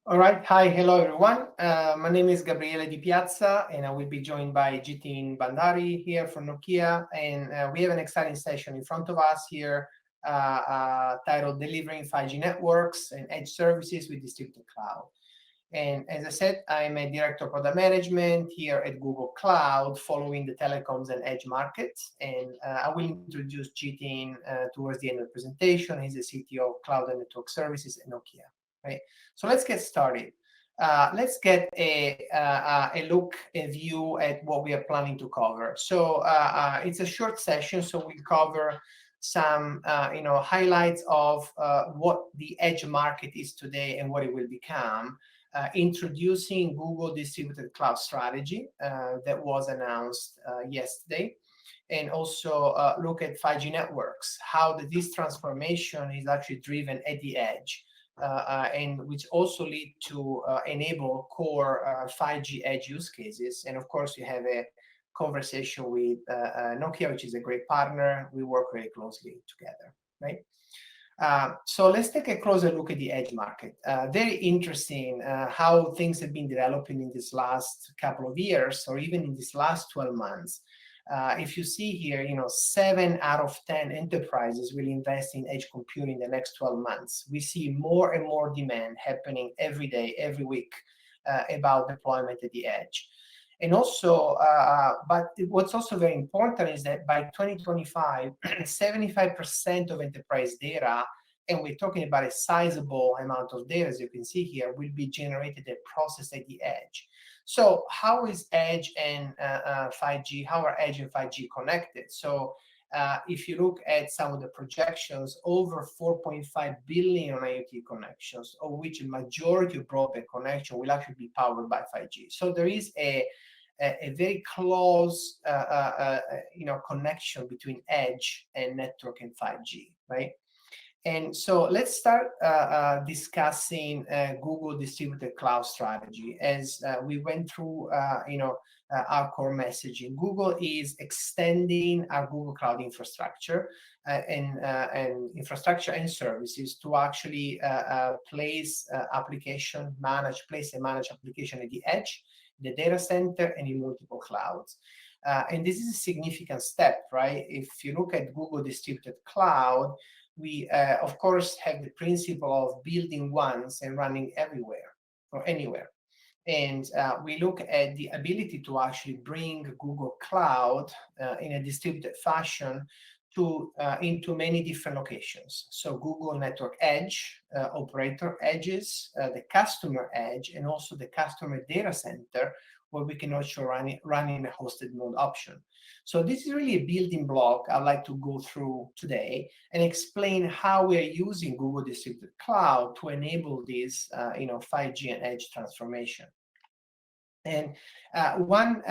All right. Hi. Hello, everyone. My name is Gabriele di Piazza, and I will be joined by Jitin Bhandari here from Nokia. And we have an exciting session in front of us here titled Delivering 5G Networks and Edge Services with Distributed Cloud. And as I said, I'm a director of product management here at Google Cloud, following the telecoms and edge markets. And I will introduce Jitin towards the end of the presentation. He's the CTO of Cloud and Network Services at Nokia. Right. So let's get started. Let's get a look, a view at what we are planning to cover. So it's a short session, so we'll cover some highlights of what the edge market is today and what it will become. Introducing Google Distributed Cloud Strategy that was announced yesterday, and also look at 5G networks, how this transformation is actually driven at the edge, and which also lead to enable core 5G edge use cases. And of course, we have a conversation with Nokia, which is a great partner. We work very closely together, right? So let's take a closer look at the edge market. Very interesting how things have been developing in this last couple of years, or even in this last 12 months. If you see here, 7 out of 10 enterprises will invest in edge computing in the next 12 months. We see more and more demand happening every day, every week about deployment at the edge. And also, but what's also very important is that by 2025, 75% of enterprise data, and we're talking about a sizable amount of data, as you can see here, will be generated and processed at the edge. So how is edge and 5G, how are edge and 5G connected? So if you look at some of the projections, over 4.5 billion IoT connections, of which a majority of broadband connection will actually be powered by 5G. So there is a very close connection between edge and network and 5G, right? And so let's start discussing Google Distributed Cloud Strategy. As we went through, our core messaging, Google is extending our Google Cloud infrastructure and infrastructure and services to actually place and manage application at the edge, the data center, and in multiple clouds. And this is a significant step, right? If you look at Google Distributed Cloud, we, of course, have the principle of building once and running everywhere or anywhere. And we look at the ability to actually bring Google Cloud in a distributed fashion into many different locations. So Google Network Edge, operator edges, the customer edge, and also the customer data center, where we can also run in a hosted mode option. So this is really a building block I'd like to go through today and explain how we are using Google Distributed Cloud to enable this 5G and edge transformation. And one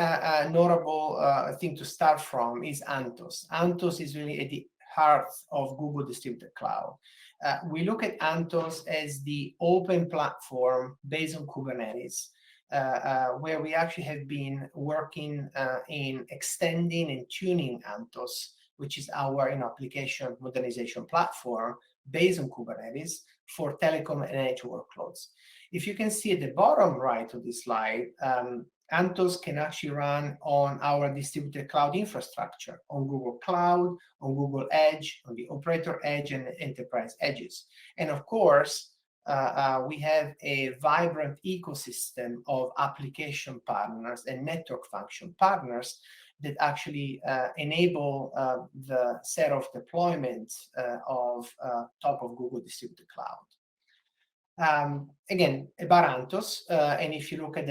notable thing to start from is Antos. Antos is really at the heart of Google Distributed Cloud. We look at Antos as the open platform based on Kubernetes, where we actually have been working in extending and tuning Antos, which is our application modernization platform based on Kubernetes for telecom and edge workloads. If you can see at the bottom right of this slide, Antos can actually run on our distributed cloud infrastructure, on Google Cloud, on Google Edge, on the operator edge, and the enterprise edges. And of course, we have a vibrant ecosystem of application partners and network function partners that actually enable the set of deployments of top of Google Distributed Cloud. Again, about Antos, and if you look at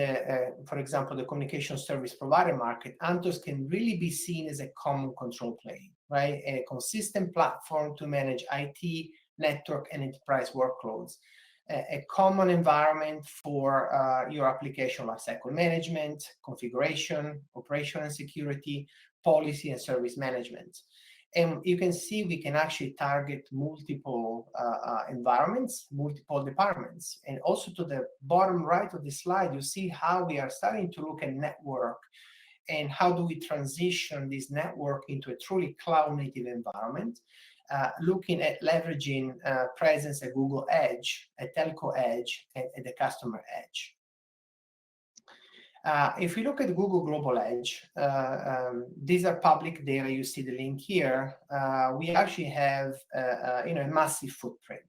for example, the communication service provider market, Antos can really be seen as a common control plane, right? A consistent platform to manage IT, network, and enterprise workloads. A common environment for your application lifecycle management, configuration, operation and security, policy and service management. And you can see we can actually target multiple environments, multiple departments. And also to the bottom right of the slide, you see how we are starting to look at network and how do we transition this network into a truly cloud native environment. looking at leveraging presence at Google Edge, at Telco Edge, and at the customer edge. If we look at Google Global Edge, these are public data. You see the link here. We actually have a massive footprint.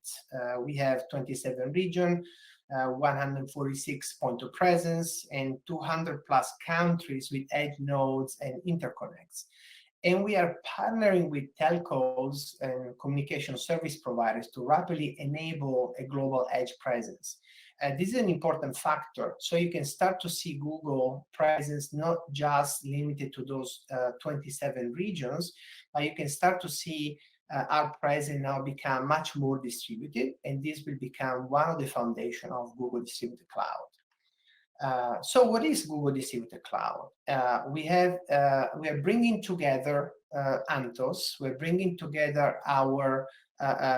We have 27 regions, 146 point of presence, and 200 plus countries with edge nodes and interconnects. And we are partnering with telcos and communication service providers to rapidly enable a global edge presence. This is an important factor. So you can start to see Google presence not just limited to those 27 regions, but you can start to see our presence now become much more distributed, and this will become one of the foundations of Google Distributed Cloud. So what is Google Distributed Cloud? We are bringing together Antos. We're bringing together our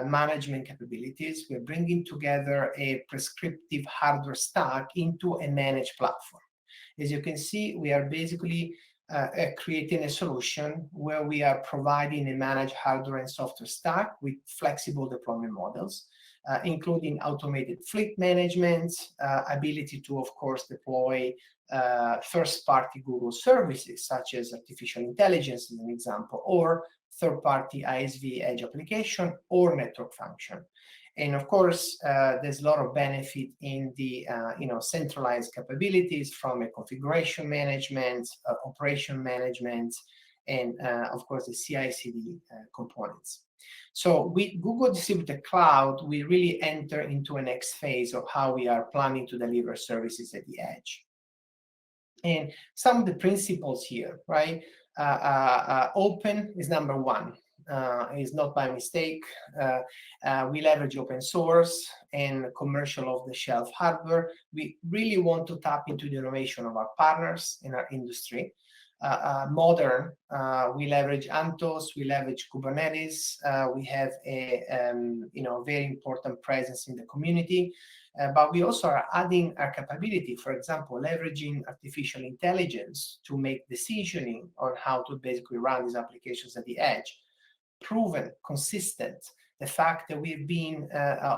management capabilities. We're bringing together a prescriptive hardware stack into a managed platform. As you can see, we are basically creating a solution where we are providing a managed hardware and software stack with flexible deployment models, including automated fleet management, ability to, of course, deploy first-party Google services, such as artificial intelligence, as an example, or third-party ISV edge application or network function. And of course, there's a lot of benefit in the centralized capabilities from a configuration management, operation management, and of course the CI/CD components. So with Google Distributed Cloud, we really enter into a next phase of how we are planning to deliver services at the edge. And some of the principles here, right? Open is number one. Is not by mistake. We leverage open source and commercial off-the-shelf hardware. We really want to tap into the innovation of our partners in our industry. Modern, we leverage Antos, we leverage Kubernetes. We have a very important presence in the community. But we also are adding our capability, for example, leveraging artificial intelligence to make decisioning on how to basically run these applications at the edge. Proven, consistent, the fact that we've been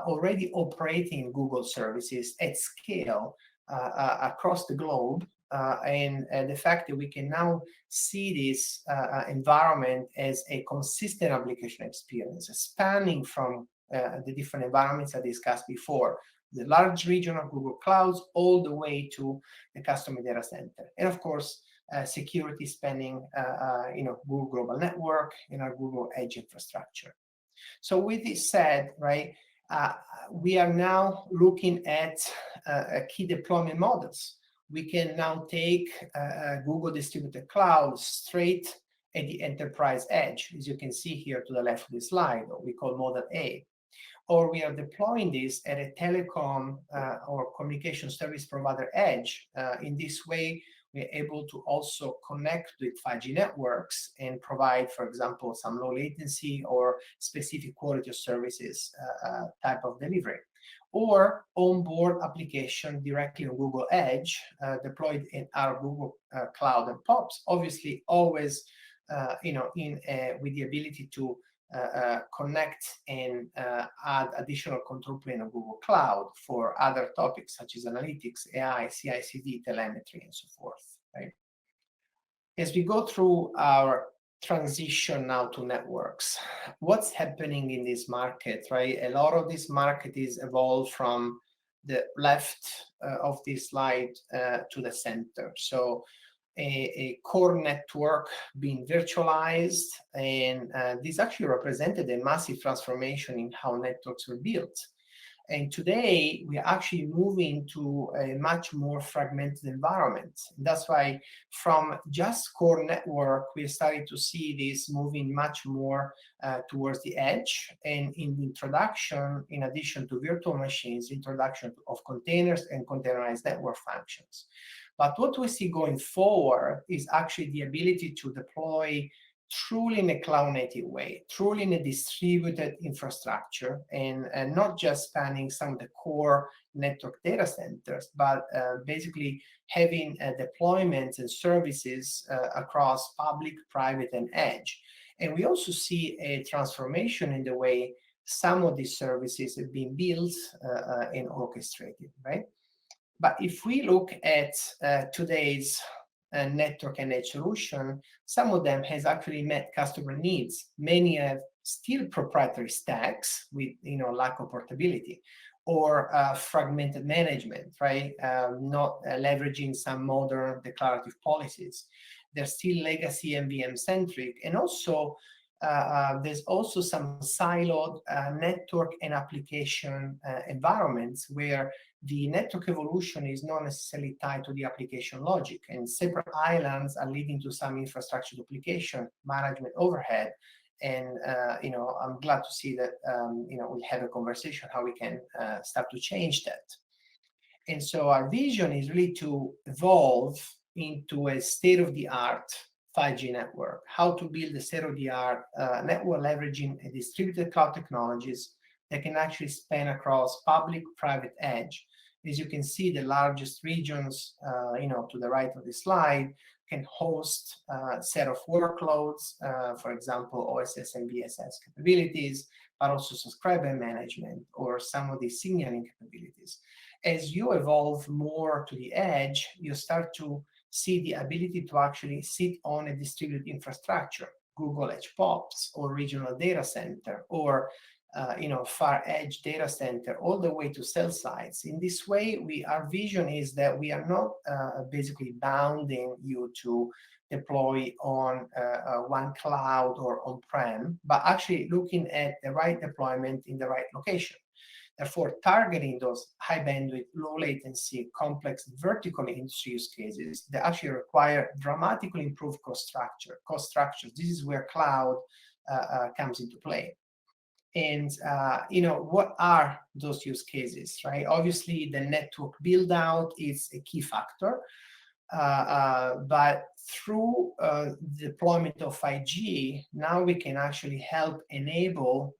already operating Google services at scale across the globe, and the fact that we can now see this environment as a consistent application experience, spanning from the different environments I discussed before, the large region of Google Clouds, all the way to the customer data center. And of course, security spanning, Google Global Network and our Google Edge infrastructure. So with this said, right, we are now looking at key deployment models. We can now take Google Distributed Cloud straight at the enterprise edge, as you can see here to the left of the slide, what we call Model A. Or we are deploying this at a telecom or communication service provider edge. In this way, we're able to also connect with 5G networks and provide, for example, some low latency or specific quality of services type of delivery. Or onboard application directly on Google Edge, deployed in our Google Cloud and POPs, obviously always with the ability to connect and add additional control plane on Google Cloud for other topics such as analytics, AI, CI/CD, telemetry, and so forth. Right? As we go through our transition now to networks, what's happening in this market, right? A lot of this market is evolved from the left of this slide to the center. So a core network being virtualized, and this actually represented a massive transformation in how networks were built. And today, we are actually moving to a much more fragmented environment. And that's why from just core network, we started to see this moving much more towards the edge. And in the introduction, in addition to virtual machines, introduction of containers and containerized network functions. But what we see going forward is actually the ability to deploy truly in a cloud native way, truly in a distributed infrastructure, and not just spanning some of the core network data centers, but basically having deployments and services across public, private, and edge. And we also see a transformation in the way some of these services have been built and orchestrated, right? But if we look at today's network and edge solution, some of them has actually met customer needs. Many have still proprietary stacks with lack of portability, or fragmented management, right? Not leveraging some modern declarative policies. They're still legacy and VM centric, and also there's also some siloed network and application environments where the network evolution is not necessarily tied to the application logic, and separate islands are leading to some infrastructure duplication, management overhead. And I'm glad to see that we have a conversation how we can start to change that. And so our vision is really to evolve into a state-of-the-art 5G network, how to build a state-of-the-art network leveraging a distributed cloud technologies that can actually span across public, private, edge. As you can see, the largest regions, to the right of the slide, can host a set of workloads, for example, OSS and BSS capabilities, but also subscriber management or some of the signaling capabilities. As you evolve more to the edge, you start to see the ability to actually sit on a distributed infrastructure, Google Edge POPs or regional data center, or far edge data center, all the way to cell sites. In this way, our vision is that we are not basically bounding you to deploy on one cloud or on-prem, but actually looking at the right deployment in the right location. Therefore, targeting those high bandwidth, low latency, complex vertical industry use cases that actually require dramatically improved cost structures. This is where cloud comes into play. And what are those use cases, right? Obviously, the network build out is a key factor, but through the deployment of 5G, now we can actually help enable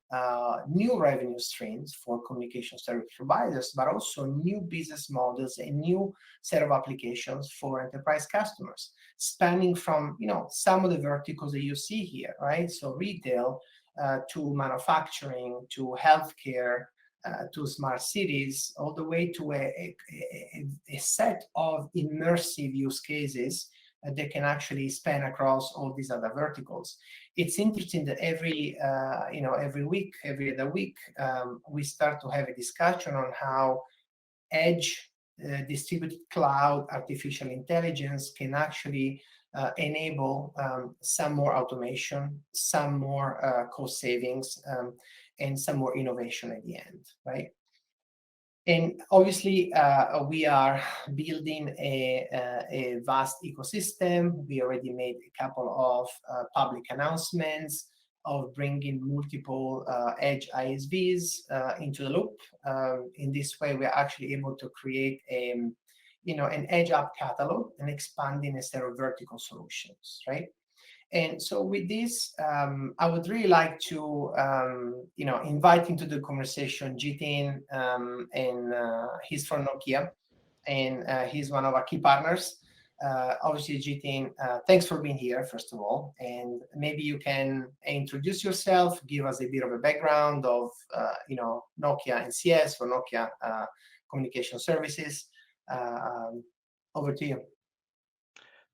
new revenue streams for communication service providers, but also new business models and new set of applications for enterprise customers, spanning from some of the verticals that you see here, right? So retail, to manufacturing, to healthcare, to smart cities, all the way to a set of immersive use cases that can actually span across all these other verticals. It's interesting that every week, every other week, we start to have a discussion on how edge, distributed cloud, artificial intelligence can actually enable some more automation, some more cost savings, and some more innovation at the end, right? And obviously, we are building a vast ecosystem. We already made a couple of public announcements of bringing multiple edge ISVs into the loop. In this way, we're actually able to create an edge app catalog and expanding a set of vertical solutions, right? And so with this, I would really like to, invite into the conversation Jitin, and he's from Nokia, and he's one of our key partners. Obviously, Jitin, thanks for being here, first of all, and maybe you can introduce yourself, give us a bit of a background of, Nokia NCS or Nokia Communication Services. Over to you.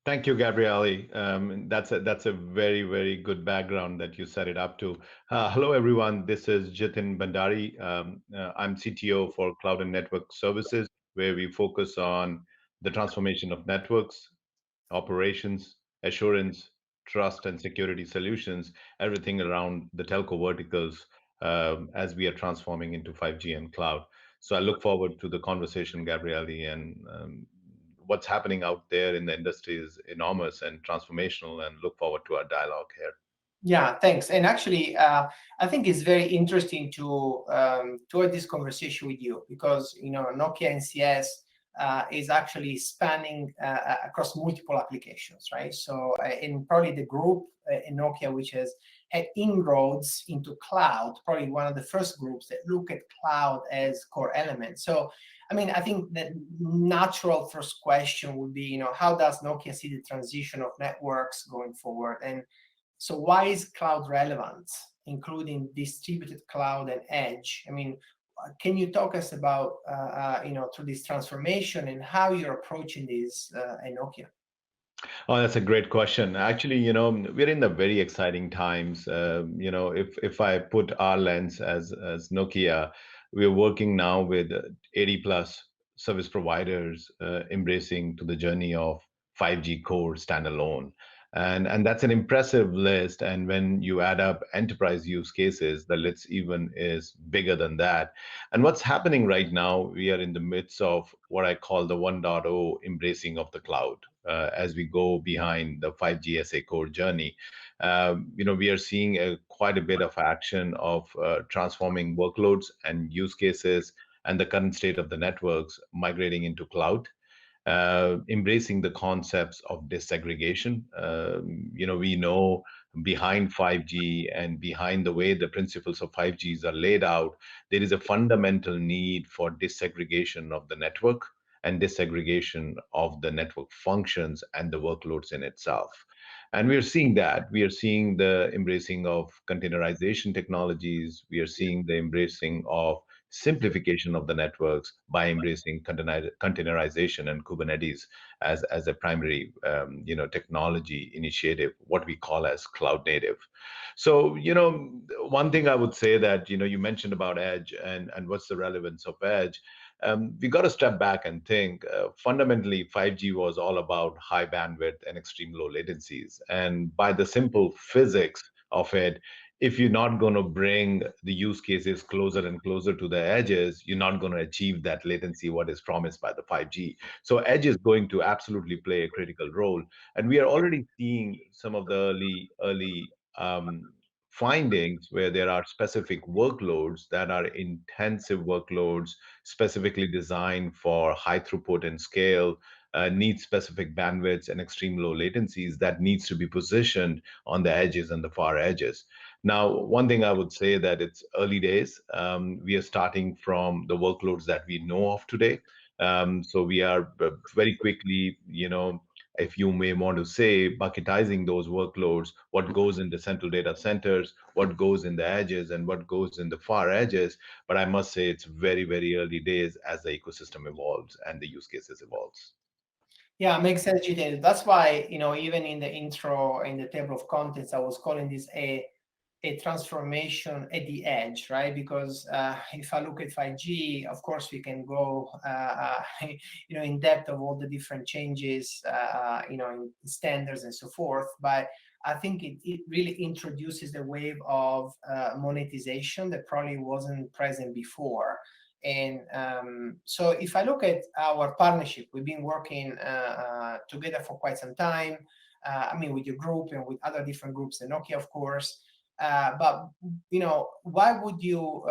Thank you, Gabriele. That's a very, very good background that you set it up to. Hello, everyone. This is Jitin Bhandari. I'm CTO for Cloud and Network Services, where we focus on the transformation of networks, operations, assurance, trust, and security solutions, everything around the telco verticals as we are transforming into 5G and cloud. So I look forward to the conversation, Gabriele, and what's happening out there in the industry is enormous and transformational, and look forward to our dialogue here. Yeah, thanks. And actually, I think it's very interesting to have this conversation with you because Nokia NCS is actually spanning across multiple applications, right? So in probably the group in Nokia, which has had inroads into cloud, probably one of the first groups that look at cloud as core element. So, I mean, I think the natural first question would be, how does Nokia see the transition of networks going forward? And so why is cloud relevant, including distributed cloud and edge? I mean, can you talk us about, through this transformation and how you're approaching this at Nokia? Oh, that's a great question. Actually, we're in the very exciting times. If I put our lens as Nokia, we're working now with 80 plus service providers embracing to the journey of 5G core standalone. And that's an impressive list. And when you add up enterprise use cases, the list even is bigger than that. And what's happening right now, we are in the midst of what I call the 1.0 embracing of the cloud as we go behind the 5G SA core journey. We are seeing quite a bit of action of transforming workloads and use cases and the current state of the networks migrating into cloud, embracing the concepts of disaggregation. We know behind 5G and behind the way the principles of 5Gs are laid out, there is a fundamental need for disaggregation of the network and disaggregation of the network functions and the workloads in itself. And we are seeing that. We are seeing the embracing of containerization technologies. We are seeing the embracing of simplification of the networks by embracing containerization and Kubernetes as a primary technology initiative, what we call as cloud native. So one thing I would say that you mentioned about edge and what's the relevance of edge. We got to step back and think fundamentally 5G was all about high bandwidth and extreme low latencies. And by the simple physics of it, if you're not going to bring the use cases closer and closer to the edges, you're not going to achieve that latency, what is promised by the 5G. So edge is going to absolutely play a critical role. And we are already seeing some of the early findings where there are specific workloads that are intensive workloads, specifically designed for high throughput and scale, need specific bandwidths and extreme low latencies that needs to be positioned on the edges and the far edges. Now, one thing I would say that it's early days. We are starting from the workloads that we know of today. So we are very quickly, if you may want to say, bucketizing those workloads, what goes in the central data centers, what goes in the edges, and what goes in the far edges. But I must say it's very, very early days as the ecosystem evolves and the use cases evolves. Yeah, makes sense, Jitin. That's why, even in the intro, in the table of contents, I was calling this a transformation at the edge, right? Because if I look at 5G, of course, we can go, in depth of all the different changes, in standards and so forth. But I think it really introduces the wave of monetization that probably wasn't present before. And so if I look at our partnership, we've been working together for quite some time. With your group and with other different groups, and Nokia, of course. But why would you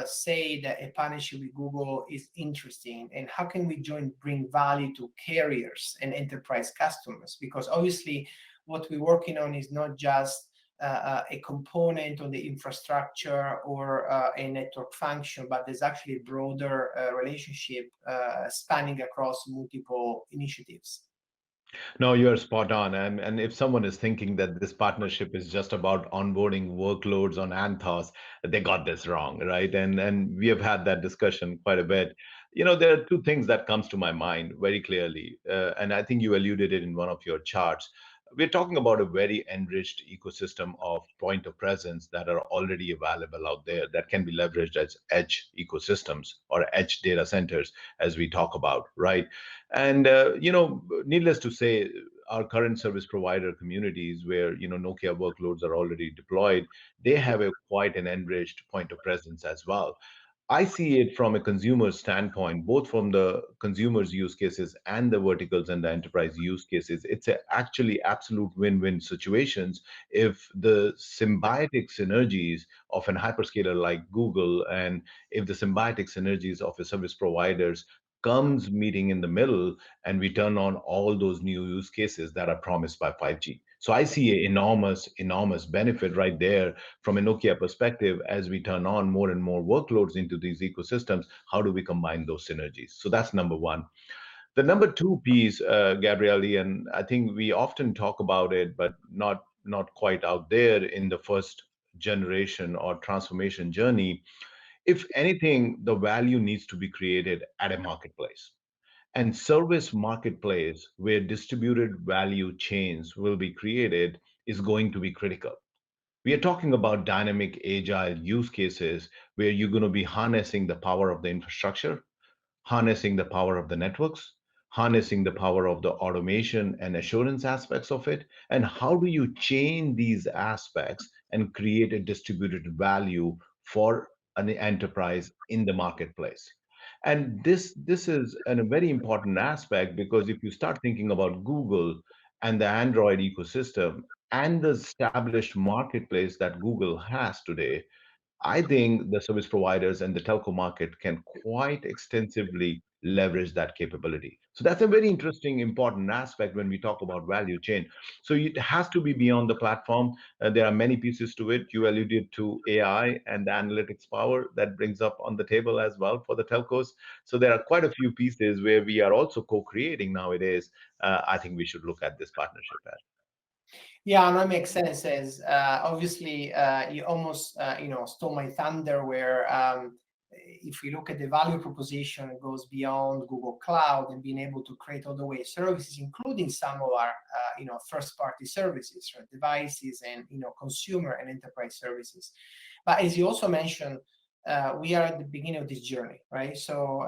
say that a partnership with Google is interesting, and how can we join bring value to carriers and enterprise customers? Because obviously, what we're working on is not just a component on the infrastructure or a network function, but there's actually a broader relationship spanning across multiple initiatives. No, you're spot on. And if someone is thinking that this partnership is just about onboarding workloads on Antos, they got this wrong, right? And we have had that discussion quite a bit. There are two things that comes to my mind very clearly, and I think you alluded it in one of your charts. We're talking about a very enriched ecosystem of point of presence that are already available out there that can be leveraged as edge ecosystems or edge data centers, as we talk about, right? And needless to say, our current service provider communities, where Nokia workloads are already deployed, they have a quite an enriched point of presence as well. I see it from a consumer standpoint, both from the consumer's use cases and the verticals and the enterprise use cases. It's actually absolute win-win situations if the symbiotic synergies of an hyperscaler like Google and if the symbiotic synergies of a service providers comes meeting in the middle, and we turn on all those new use cases that are promised by 5G. So I see an enormous benefit right there from a Nokia perspective as we turn on more and more workloads into these ecosystems. How do we combine those synergies? So that's number one. The number two piece, Gabriele, and I think we often talk about it, but not quite out there in the first generation or transformation journey. If anything, the value needs to be created at a marketplace. And service marketplace where distributed value chains will be created is going to be critical. We are talking about dynamic, agile use cases where you're going to be harnessing the power of the infrastructure, harnessing the power of the networks, harnessing the power of the automation and assurance aspects of it, and how do you chain these aspects and create a distributed value for an enterprise in the marketplace. And this is a very important aspect because if you start thinking about Google and the Android ecosystem and the established marketplace that Google has today, I think the service providers and the telco market can quite extensively leverage that capability. So that's a very interesting, important aspect when we talk about value chain. So it has to be beyond the platform. There are many pieces to it. You alluded to AI and the analytics power that brings up on the table as well for the telcos. So there are quite a few pieces where we are also co-creating nowadays. I think we should look at this partnership as. Yeah, no, it makes sense. As obviously, you almost stole my thunder. Where if we look at the value proposition, it goes beyond Google Cloud and being able to create all the way services, including some of our first-party services, right? Devices and consumer and enterprise services. But as you also mentioned, we are at the beginning of this journey, right? So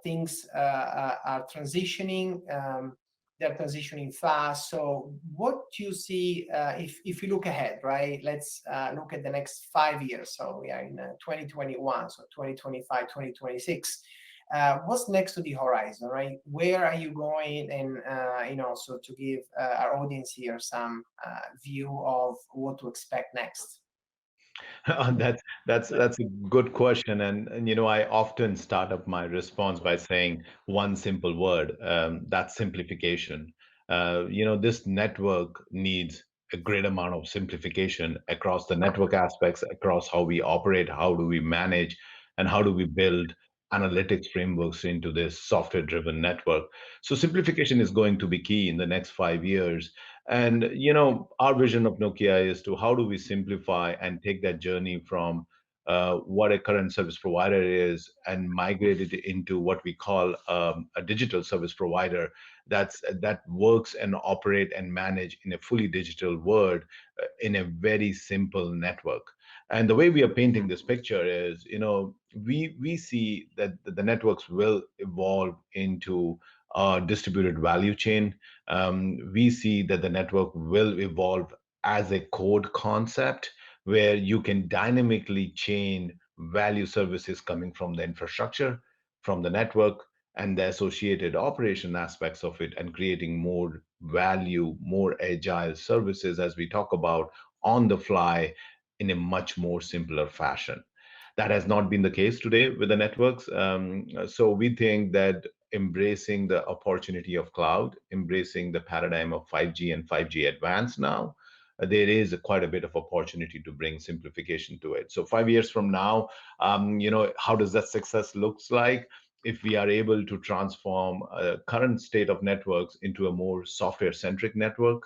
things are transitioning. They're transitioning fast. So what you see, if you look ahead, right? Let's look at the next 5 years. So we are in 2021, so 2025, 2026. What's next to the horizon, right? Where are you going? And so to give our audience here some view of what to expect next. That's a good question, and I often start up my response by saying one simple word. That's simplification. This network needs a great amount of simplification across the network aspects, across how we operate, how do we manage, and how do we build analytics frameworks into this software-driven network. So simplification is going to be key in the next 5 years. And our vision of Nokia is to how do we simplify and take that journey from what a current service provider is and migrate it into what we call a digital service provider that works and operate and manage in a fully digital world in a very simple network. And the way we are painting this picture is, we see that the networks will evolve into a distributed value chain. We see that the network will evolve as a code concept where you can dynamically chain value services coming from the infrastructure, from the network, and the associated operation aspects of it, and creating more value, more agile services as we talk about on the fly in a much more simpler fashion. That has not been the case today with the networks. So we think that embracing the opportunity of cloud, embracing the paradigm of 5G and 5G advanced now, there is quite a bit of opportunity to bring simplification to it. So 5 years from now, how does that success looks like? If we are able to transform a current state of networks into a more software-centric network,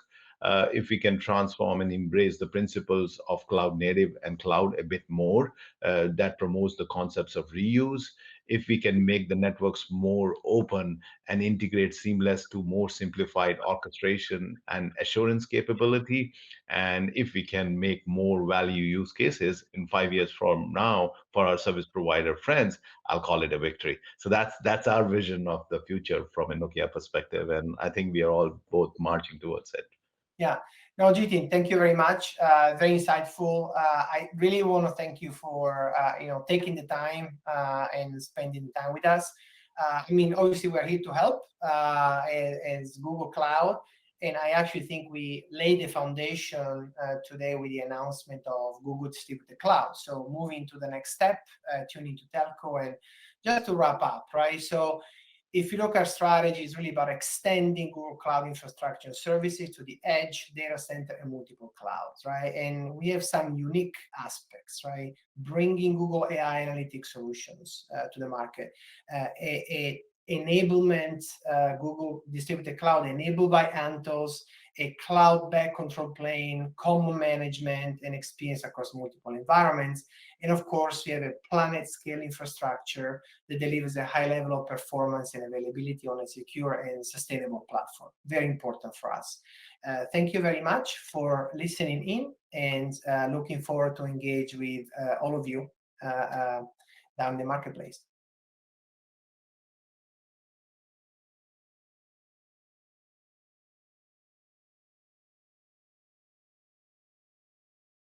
if we can transform and embrace the principles of cloud native and cloud a bit more, that promotes the concepts of reuse. If we can make the networks more open and integrate seamless to more simplified orchestration and assurance capability, and if we can make more value use cases in 5 years from now for our service provider friends, I'll call it a victory. So that's our vision of the future from a Nokia perspective, and I think we are all both marching towards it. Yeah. No, Jitin, thank you very much. Very insightful. I really want to thank you for taking the time and spending the time with us. Obviously, we're here to help as Google Cloud, and I actually think we laid the foundation today with the announcement of Google Distributed Cloud. So moving to the next step, tuning to telco, and just to wrap up, right? So if you look at our strategy, it's really about extending Google Cloud infrastructure services to the edge, data center, and multiple clouds, right? And we have some unique aspects, right? Bringing Google AI analytics solutions to the market, enablement, Google Distributed Cloud enabled by Antos, a cloud-backed control plane, common management, and experience across multiple environments. And of course, we have a planet-scale infrastructure that delivers a high level of performance and availability on a secure and sustainable platform. Very important for us. Thank you very much for listening in, and looking forward to engage with all of you down the marketplace.